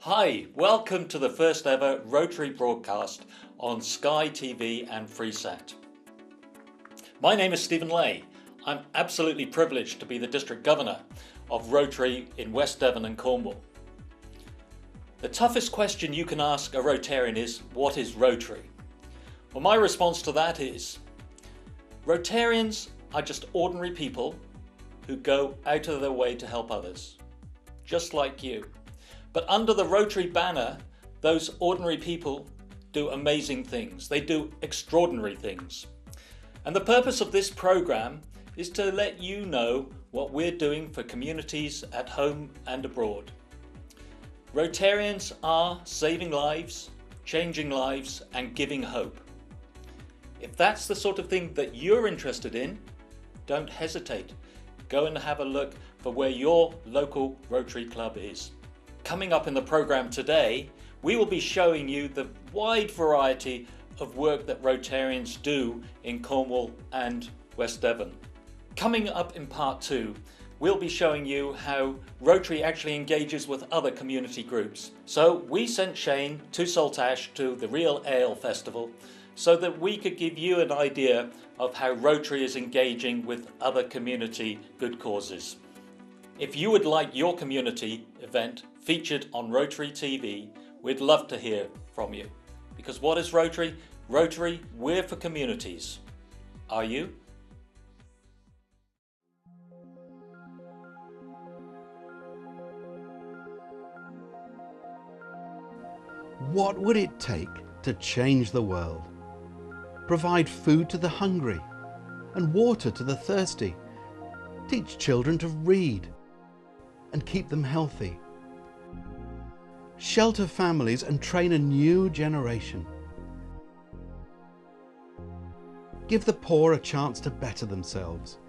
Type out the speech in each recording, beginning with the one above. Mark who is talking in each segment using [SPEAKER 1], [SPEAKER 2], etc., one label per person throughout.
[SPEAKER 1] Hi, welcome to the first ever Rotary broadcast on Sky TV and Freesat. My name is Stephen Lay. I'm absolutely privileged to be the District Governor of Rotary in West Devon and Cornwall. The toughest question you can ask a Rotarian is, what is Rotary? Well, my response to that is, Rotarians are just ordinary people who go out of their way to help others, just like you. But under the Rotary banner, those ordinary people do amazing things. They do extraordinary things. And the purpose of this program is to let you know what we're doing for communities at home and abroad. Rotarians are saving lives, changing lives, and giving hope. If that's the sort of thing that you're interested in, don't hesitate. Go and have a look for where your local Rotary Club is. Coming up in the program today, we will be showing you the wide variety of work that Rotarians do in Cornwall and West Devon. Coming up in part 2, we'll be showing you how Rotary actually engages with other community groups. So we sent Shane to Saltash to the Real Ale Festival so that we could give you an idea of how Rotary is engaging with other community good causes. If you would like your community event featured on Rotary TV, we'd love to hear from you. Because what is Rotary? Rotary, we're for communities. Are you?
[SPEAKER 2] What would it take to change the world? Provide food to the hungry and water to the thirsty. Teach children to read and keep them healthy. Shelter families and train a new generation. Give the poor a chance to better themselves.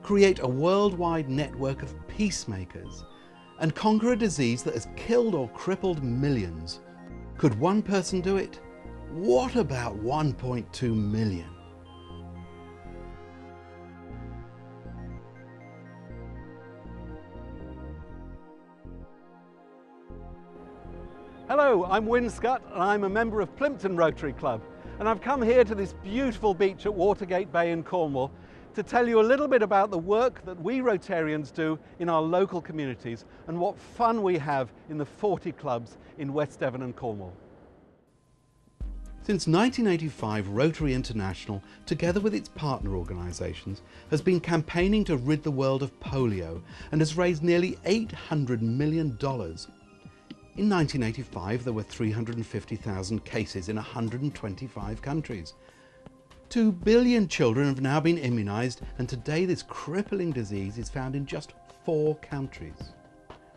[SPEAKER 2] Create a worldwide network of peacemakers and conquer a disease that has killed or crippled millions. Could one person do it? What about 1.2 million?
[SPEAKER 3] Hello, I'm Wyn Scott and I'm a member of Plympton Rotary Club, and I've come here to this beautiful beach at Watergate Bay in Cornwall to tell you a little bit about the work that we Rotarians do in our local communities and what fun we have in the 40 clubs in West Devon and Cornwall.
[SPEAKER 2] Since 1985, Rotary International, together with its partner organisations, has been campaigning to rid the world of polio and has raised nearly $800 million. In 1985, there were 350,000 cases in 125 countries. 2 billion children have now been immunised, and today this crippling disease is found in just 4 countries.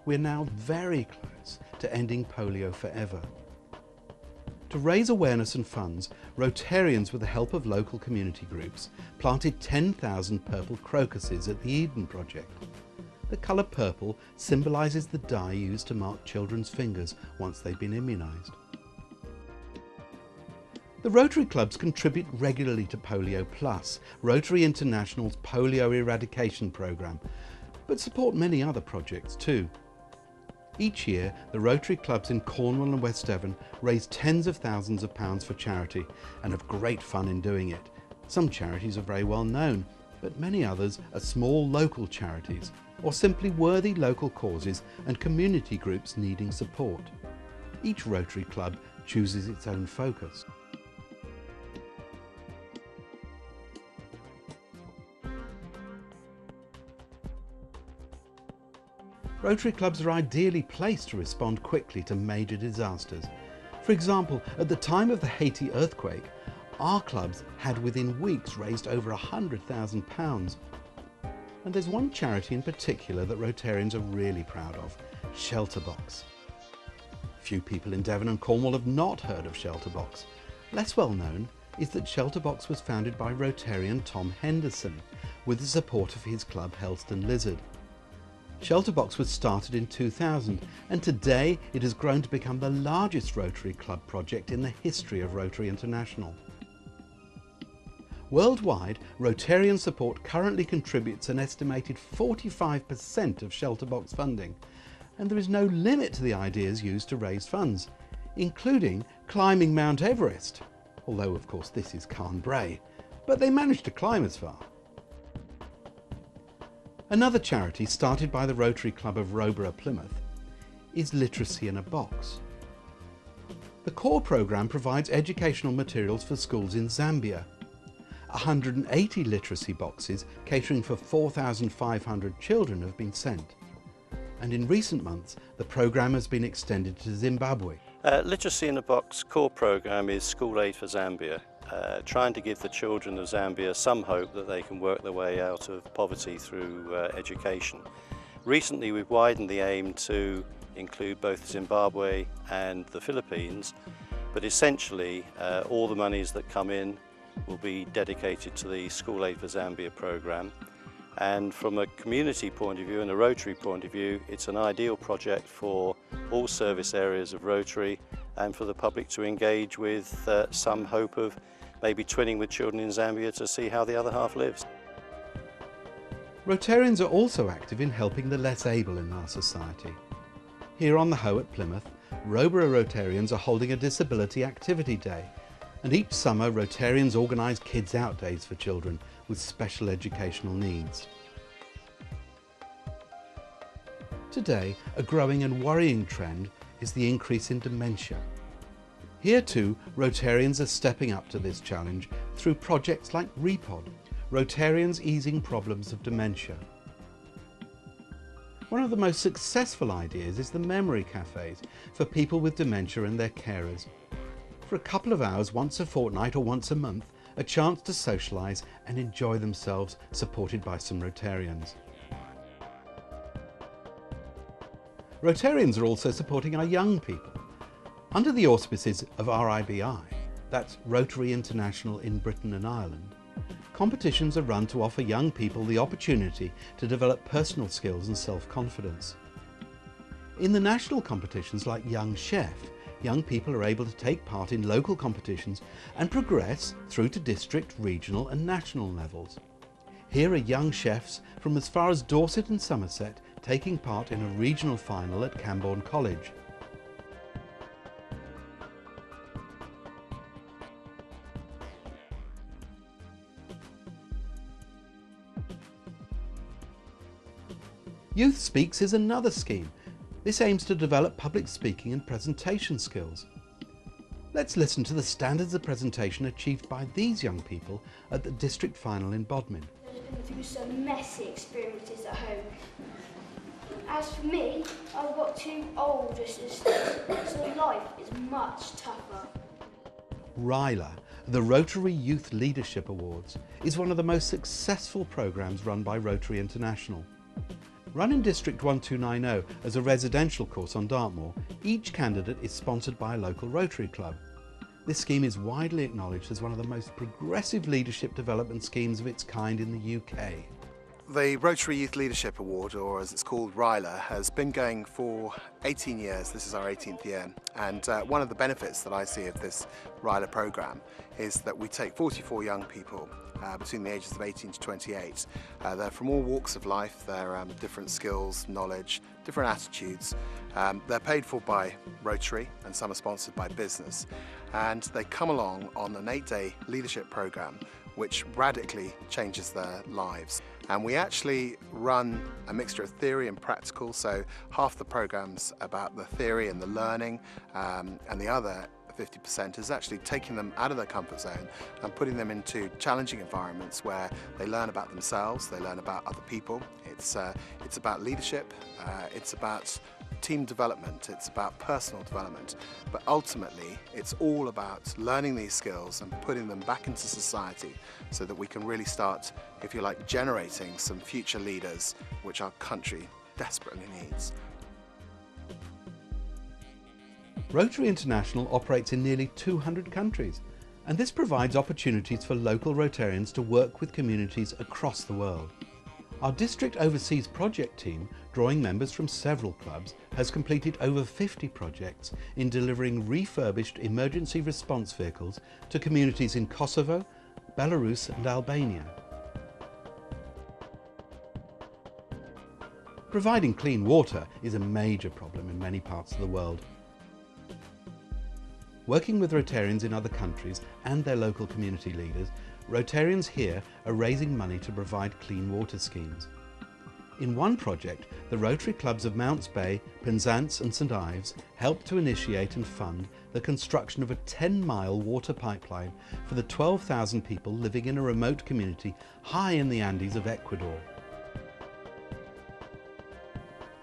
[SPEAKER 2] We're now very close to ending polio forever. To raise awareness and funds, Rotarians, with the help of local community groups, planted 10,000 purple crocuses at the Eden Project. The colour purple symbolises the dye used to mark children's fingers once they've been immunised. The Rotary clubs contribute regularly to Polio Plus, Rotary International's polio eradication programme, but support many other projects too. Each year, the Rotary clubs in Cornwall and West Devon raise tens of thousands of pounds for charity and have great fun in doing it. Some charities are very well known, but many others are small local charities or simply worthy local causes and community groups needing support. Each Rotary club chooses its own focus. Rotary clubs are ideally placed to respond quickly to major disasters. For example, at the time of the Haiti earthquake, our clubs had within weeks raised over £100,000. And there's one charity in particular that Rotarians are really proud of, Shelterbox. Few people in Devon and Cornwall have not heard of Shelterbox. Less well known is that Shelterbox was founded by Rotarian Tom Henderson with the support of his club Helston Lizard. Shelterbox was started in 2000 and today it has grown to become the largest Rotary Club project in the history of Rotary International. Worldwide, Rotarian support currently contributes an estimated 45% of Shelterbox funding, and there is no limit to the ideas used to raise funds, including climbing Mount Everest, although of course this is Cairnbray, but they managed to climb as far. Another charity started by the Rotary Club of Rowborough, Plymouth, is Literacy in a Box. The core programme provides educational materials for schools in Zambia. 180 literacy boxes catering for 4,500 children have been sent. And in recent months, the programme has been extended to Zimbabwe.
[SPEAKER 4] Literacy in a Box core programme is School Aid for Zambia, trying to give the children of Zambia some hope that they can work their way out of poverty through education. Recently we've widened the aim to include both Zimbabwe and the Philippines, but essentially all the monies that come in will be dedicated to the School Aid for Zambia programme. And from a community point of view and a Rotary point of view, it's an ideal project for all service areas of Rotary and for the public to engage with some hope of maybe twinning with children in Zambia to see how the other half lives.
[SPEAKER 2] Rotarians are also active in helping the less able in our society. Here on the Hoe at Plymouth, Rowborough Rotarians are holding a Disability Activity Day, and each summer Rotarians organise Kids Out Days for children with special educational needs. Today, a growing and worrying trend is the increase in dementia. Here too, Rotarians are stepping up to this challenge through projects like REPOD, Rotarians Easing Problems of Dementia. One of the most successful ideas is the memory cafes for people with dementia and their carers. For a couple of hours once a fortnight or once a month, a chance to socialise and enjoy themselves, supported by some Rotarians. Rotarians are also supporting our young people. Under the auspices of RIBI, that's Rotary International in Britain and Ireland, competitions are run to offer young people the opportunity to develop personal skills and self-confidence. In the national competitions like Young Chef, young people are able to take part in local competitions and progress through to district, regional and national levels. Here are young chefs from as far as Dorset and Somerset taking part in a regional final at Camborne College. Youth Speaks is another scheme. This aims to develop public speaking and presentation skills. Let's listen to the standards of presentation achieved by these young people at the district final in Bodmin.
[SPEAKER 5] I've been through some messy experiences at home. As for me, I've got 2 older sisters, so life is much tougher.
[SPEAKER 2] RYLA, the Rotary Youth Leadership Awards, is one of the most successful programmes run by Rotary International. Run in District 1290 as a residential course on Dartmoor, each candidate is sponsored by a local Rotary club. This scheme is widely acknowledged as one of the most progressive leadership development schemes of its kind in the UK.
[SPEAKER 6] The Rotary Youth Leadership Award, or as it's called, RYLA, has been going for 18 years. This is our 18th year. And one of the benefits that I see of this RYLA programme is that we take 44 young people between the ages of 18 to 28. They're from all walks of life, they're different skills, knowledge, different attitudes. They're paid for by Rotary and some are sponsored by business. And they come along on an 8-day leadership programme which radically changes their lives. And we actually run a mixture of theory and practical, so half the programme's about the theory and the learning, and the other 50% is actually taking them out of their comfort zone and putting them into challenging environments where they learn about themselves, they learn about other people. It's about leadership, it's about team development, it's about personal development, but ultimately it's all about learning these skills and putting them back into society so that we can really start, if you like, generating some future leaders which our country desperately needs.
[SPEAKER 2] Rotary International operates in nearly 200 countries, and this provides opportunities for local Rotarians to work with communities across the world. Our district overseas project team, drawing members from several clubs, has completed over 50 projects in delivering refurbished emergency response vehicles to communities in Kosovo, Belarus and Albania. Providing clean water is a major problem in many parts of the world. Working with Rotarians in other countries and their local community leaders, Rotarians here are raising money to provide clean water schemes. In one project, the Rotary clubs of Mounts Bay, Penzance and St Ives helped to initiate and fund the construction of a 10-mile water pipeline for the 12,000 people living in a remote community high in the Andes of Ecuador.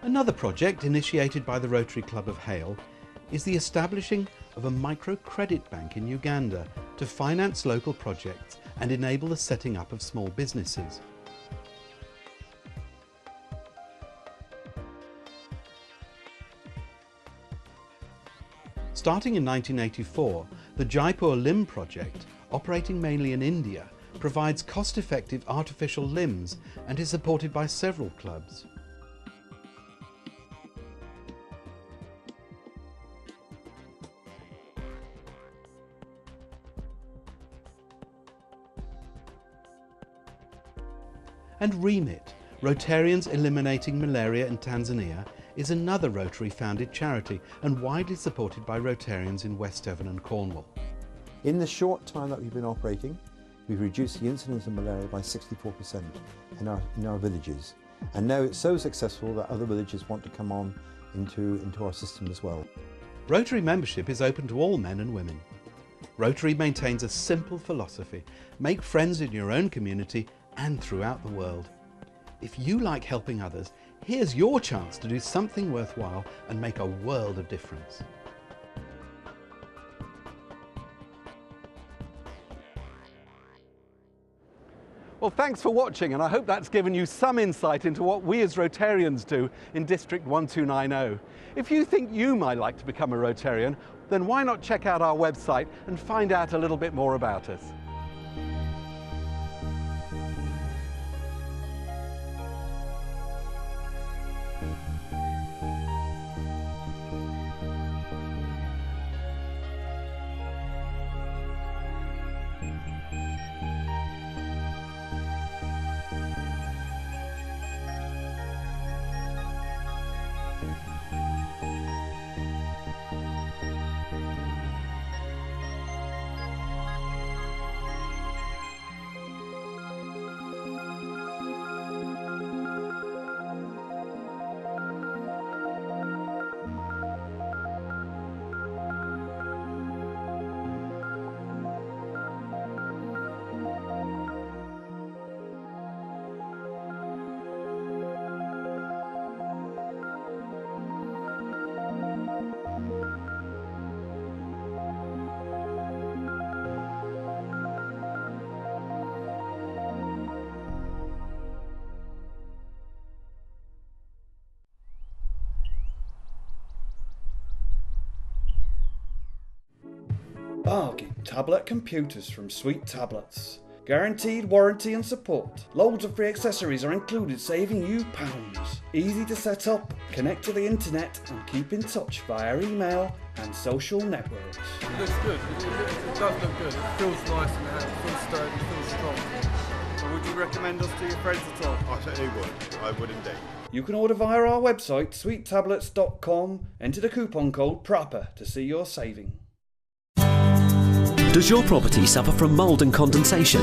[SPEAKER 2] Another project initiated by the Rotary Club of Hale is the establishing of a microcredit bank in Uganda to finance local projects and enable the setting up of small businesses. Starting in 1984, the Jaipur Limb Project, operating mainly in India, provides cost-effective artificial limbs and is supported by several clubs. And REMIT, Rotarians Eliminating Malaria in Tanzania, is another Rotary-founded charity and widely supported by Rotarians in West Devon and Cornwall.
[SPEAKER 7] In the short time that we've been operating, we've reduced the incidence of malaria by 64% in our villages. And now it's so successful that other villages want to come on into our system as well.
[SPEAKER 2] Rotary membership is open to all men and women. Rotary maintains a simple philosophy: make friends in your own community and throughout the world. If you like helping others, here's your chance to do something worthwhile and make a world of difference.
[SPEAKER 3] Well, thanks for watching, and I hope that's given you some insight into what we as Rotarians do in District 1290. If you think you might like to become a Rotarian, then why not check out our website and find out a little bit more about us.
[SPEAKER 8] Bargain tablet computers from Sweet Tablets. Guaranteed warranty and support. Loads of free accessories are included, saving you pounds. Easy to set up, connect to the internet and keep in touch via email and social networks.
[SPEAKER 9] It looks good. It does look good. It feels nice in the hand. It feels sturdy, it feels strong. So would you recommend us to your friends at all?
[SPEAKER 10] I certainly would. I would indeed.
[SPEAKER 8] You can order via our website, sweettablets.com, enter the coupon code PROPER to see your saving.
[SPEAKER 11] Does your property suffer from mould and condensation?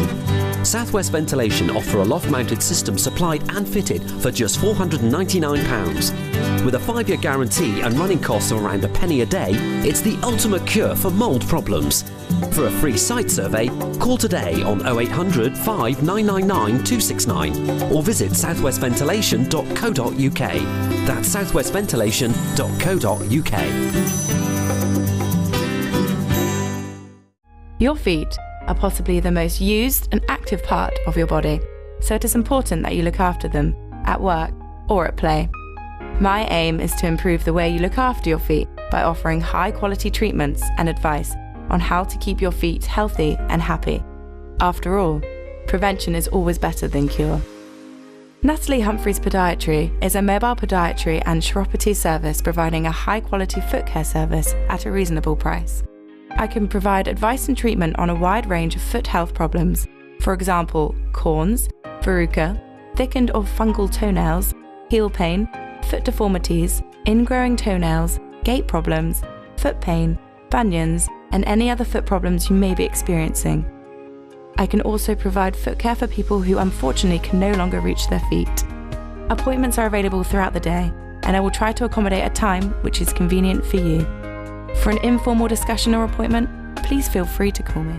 [SPEAKER 11] Southwest Ventilation offer a loft-mounted system supplied and fitted for just £499. With a 5-year guarantee and running costs of around £0.01 a day, it's the ultimate cure for mould problems. For a free site survey, call today on 0800 5999 269 or visit southwestventilation.co.uk. That's southwestventilation.co.uk.
[SPEAKER 12] Your feet are possibly the most used and active part of your body, so it is important that you look after them at work or at play. My aim is to improve the way you look after your feet by offering high-quality treatments and advice on how to keep your feet healthy and happy. After all, prevention is always better than cure. Natalie Humphreys Podiatry is a mobile podiatry and chiropody service providing a high-quality foot care service at a reasonable price. I can provide advice and treatment on a wide range of foot health problems, for example, corns, verruca, thickened or fungal toenails, heel pain, foot deformities, ingrowing toenails, gait problems, foot pain, bunions, and any other foot problems you may be experiencing. I can also provide foot care for people who unfortunately can no longer reach their feet. Appointments are available throughout the day, and I will try to accommodate a time which is convenient for you. For an informal discussion or appointment, please feel free to call me.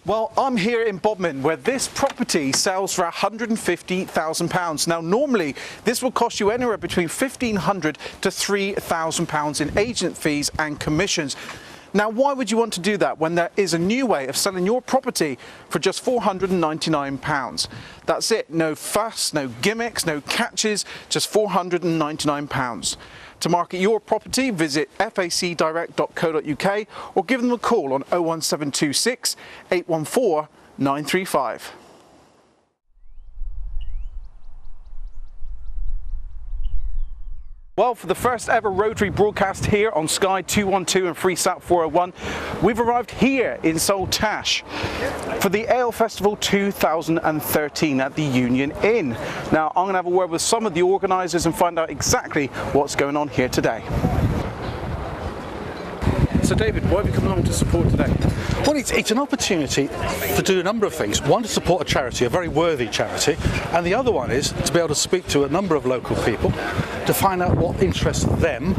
[SPEAKER 3] Well, I'm here in Bodmin, where this property sells for £150,000. Now, normally this will cost you anywhere between £1,500 to £3,000 in agent fees and commissions. Now, why would you want to do that when there is a new way of selling your property for just £499? That's it, no fuss, no gimmicks, no catches, just £499. To market your property, visit facdirect.co.uk or give them a call on 01726 814 935. Well, for the first ever Rotary broadcast here on Sky 212 and FreeSat 401, we've arrived here in Saltash for the Ale Festival 2013 at the Union Inn. Now, I'm going to have a word with some of the organisers and find out exactly what's going on here today. So David, why have you come along to support today?
[SPEAKER 13] Well, it's an opportunity to do a number of things. One, to support a charity, a very worthy charity, and the other one is to be able to speak to a number of local people to find out what interests them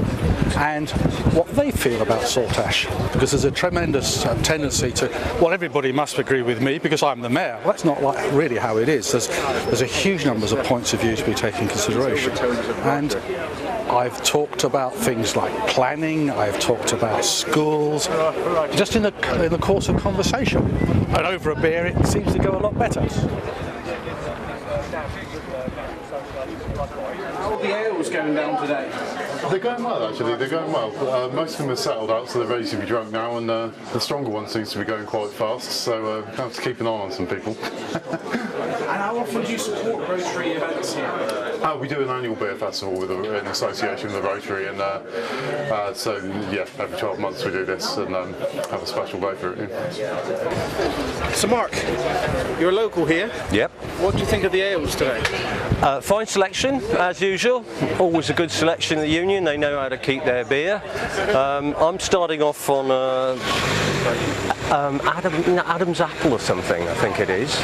[SPEAKER 13] and what they feel about Saltash. Because there's a tremendous tendency to, well, everybody must agree with me because I'm the mayor. Well, that's not really how it is. There's a huge numbers of points of view to be taken into consideration. And I've talked about things like planning, I've talked about schools, just in the course of conversation. And over a beer it seems to go a lot better.
[SPEAKER 3] How are the ales going down today?
[SPEAKER 10] They're going well, actually. They're going well. Most of them are settled out, so they're ready to be drunk now, and the stronger one seems to be going quite fast, so we have to keep an eye on some people.
[SPEAKER 3] And how often do you support Rotary events here?
[SPEAKER 10] We do an annual beer festival in association with the Rotary, and so yeah, every 12 months we do this and have a special day for it. Yeah.
[SPEAKER 3] So Mark, you're local here.
[SPEAKER 14] Yep.
[SPEAKER 3] What do you think of the ales today?
[SPEAKER 14] Fine selection, as usual. Always a good selection at the Union. They know how to keep their beer. I'm starting off on Adam's Apple or something, I think it is.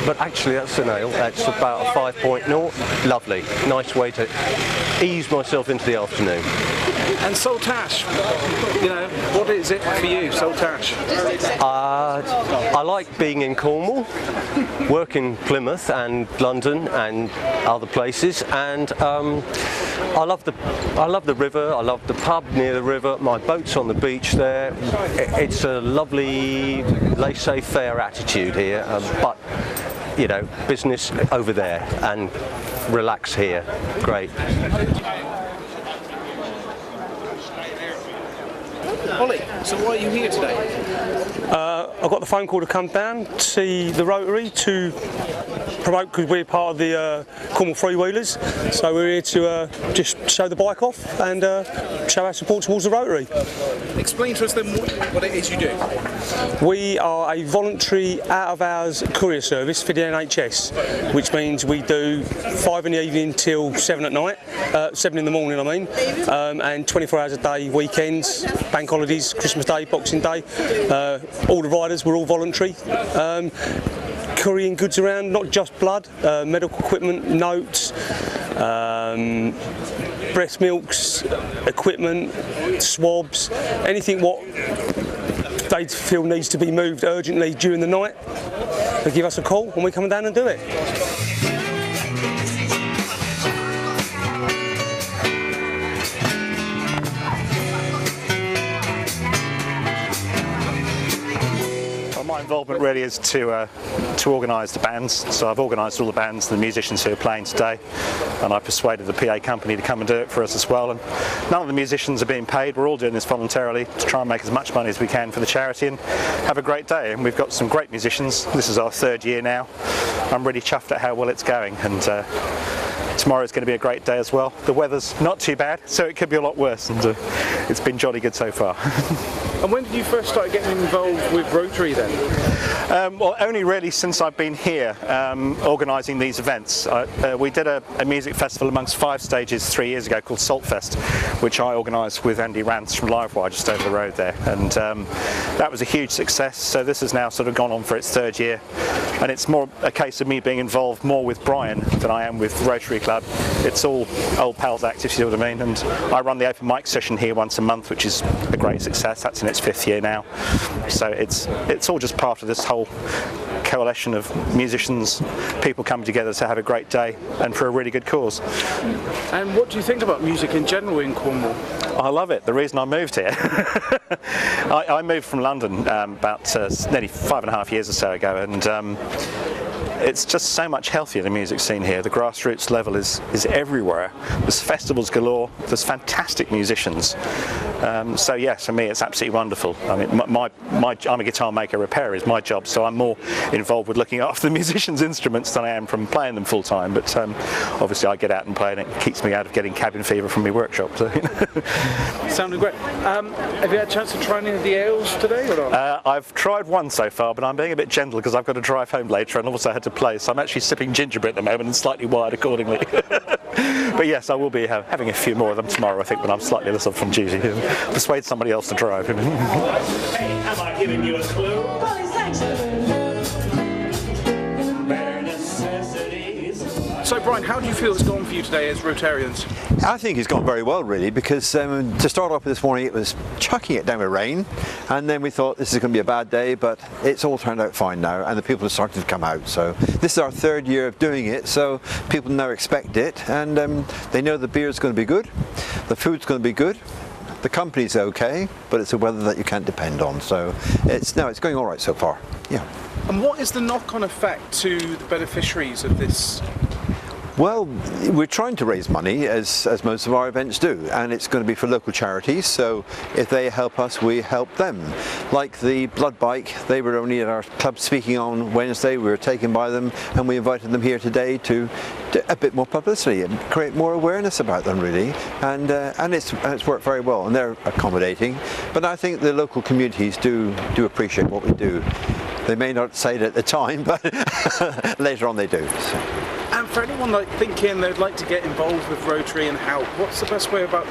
[SPEAKER 14] But actually that's an ale. That's about a 5.0. Lovely. Nice way to ease myself into the afternoon.
[SPEAKER 3] And Saltash, you know, what is it for you, Saltash?
[SPEAKER 14] I like being in Cornwall, work in Plymouth and London and other places, and I love the river. I love the pub near the river. My boat's on the beach there. It's a lovely laissez-faire attitude here, but you know, business over there and relax here. Great.
[SPEAKER 3] Ollie, so why are you here today?
[SPEAKER 15] I got the phone call to come down to see the Rotary to promote, because we're part of the Cornwall Freewheelers, so we're here to just show the bike off and show our support towards the Rotary.
[SPEAKER 3] Explain to us then what it is you do.
[SPEAKER 15] We are a voluntary out-of-hours courier service for the NHS, which means we do 5 in the evening till 7 at night, 7 in the morning I mean, and 24 hours a day, weekends, bank holidays, Christmas Day, Boxing Day. All the riders, we're all voluntary. Couriering goods around, not just blood, medical equipment, notes, breast milks, equipment, swabs, anything what they feel needs to be moved urgently during the night. They give us a call and we come down and do it.
[SPEAKER 16] My involvement really is to organise the bands, so I've organised all the bands and the musicians who are playing today, and I persuaded the PA company to come and do it for us as well. And none of the musicians are being paid, we're all doing this voluntarily to try and make as much money as we can for the charity and have a great day. And we've got some great musicians. This is our 3rd year now. I'm really chuffed at how well it's going, and tomorrow's going to be a great day as well. The weather's not too bad, so it could be a lot worse, and it's been jolly good so far.
[SPEAKER 9] And when did you first start getting involved with Rotary then?
[SPEAKER 16] Well, only really since I've been here organising these events. We did a music festival amongst 5 stages 3 years ago called Saltfest, which I organised with Andy Rance from Livewire just over the road there, and that was a huge success. So this has now sort of gone on for its 3rd year, and it's more a case of me being involved more with Brian than I am with Rotary Club. It's all old pals active, you know what I mean, and I run the open mic session here once a month, which is a great success. That's in its 5th year now, so it's all just part of this whole coalition of musicians, people coming together to have a great day and for a really good cause.
[SPEAKER 9] And what do you think about music in general in Cornwall?
[SPEAKER 16] I love it. The reason I moved here, I moved from London about nearly 5.5 years or so ago, and it's just so much healthier, the music scene here. The grassroots level is everywhere. There's festivals galore, there's fantastic musicians. So yes, for me it's absolutely wonderful. I mean, I'm a guitar maker, repairer is my job, so I'm more involved with looking after the musicians' instruments than I am from playing them full time. But obviously I get out and play, and it keeps me out of getting cabin fever from my workshop. So.
[SPEAKER 9] Sounded great. Have you had a chance to try any of the ales today or not?
[SPEAKER 16] I've tried one so far, but I'm being a bit gentle because I've got to drive home later and also had to play, so I'm actually sipping gingerbread at the moment and slightly wired accordingly. But yes, I will be having a few more of them tomorrow, I think, when I'm slightly less off from duty. Persuade somebody else to drive.
[SPEAKER 17] Hey, am I giving you a clue? Polly, thanks. Bare necessities.
[SPEAKER 9] So Brian, how do you feel it's gone for you today as Rotarians?
[SPEAKER 7] I think it's gone very well really, because to start off this morning it was chucking it down with rain, and then we thought this is going to be a bad day, but it's all turned out fine now and the people have started to come out. So this is our 3rd year of doing it, so people now expect it, and they know the beer's going to be good, the food's going to be good, the company's okay, but it's a weather that you can't depend on. So it's going all right so far. Yeah.
[SPEAKER 9] And what is the knock-on effect to the beneficiaries of this?
[SPEAKER 7] Well, we're trying to raise money, as most of our events do, and it's going to be for local charities, so if they help us, we help them. Like the Blood Bike, they were only at our club speaking on Wednesday, we were taken by them, and we invited them here today to a bit more publicity and create more awareness about them really, and it's worked very well, and they're accommodating, but I think the local communities do appreciate what we do. They may not say it at the time, but later on they do. So.
[SPEAKER 9] And for anyone thinking they'd like to get involved with Rotary and help, what's the best way about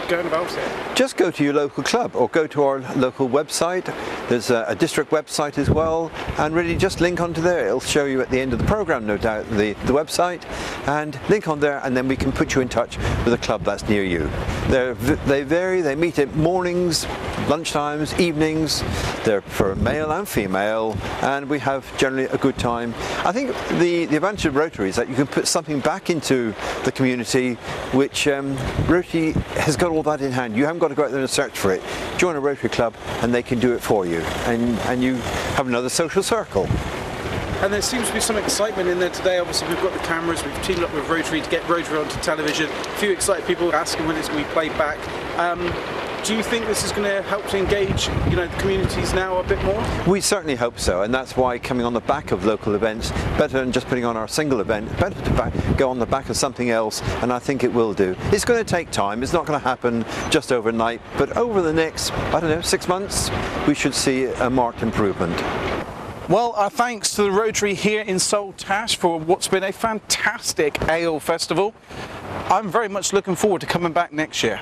[SPEAKER 9] going about it?
[SPEAKER 7] Just go to your local club or go to our local website. There's a district website as well, and really just link onto there. It'll show you at the end of the programme, no doubt, the website, and link on there, and then we can put you in touch with a club that's near you. They vary, they meet at mornings, lunchtimes, evenings. They're for male and female, and we have generally a good time. I think the advantage of Rotary is that you can put something back into the community, which Rotary has got all that in hand. You haven't got to go out there and search for it. Join a Rotary club and they can do it for you, and you have another social circle.
[SPEAKER 9] And there seems to be some excitement in there today. Obviously we've got the cameras, we've teamed up with Rotary to get Rotary onto television. A few excited people asking when it's going to be played back. Do you think this is going to help to engage, the communities now a bit more?
[SPEAKER 7] We certainly hope so, and that's why coming on the back of local events, better than just putting on our single event, better to go on the back of something else, and I think it will do. It's going to take time, it's not going to happen just overnight, but over the next, 6 months, we should see a marked improvement.
[SPEAKER 9] Well, thanks to the Rotary here in Saltash for what's been a fantastic ale festival. I'm very much looking forward to coming back next year.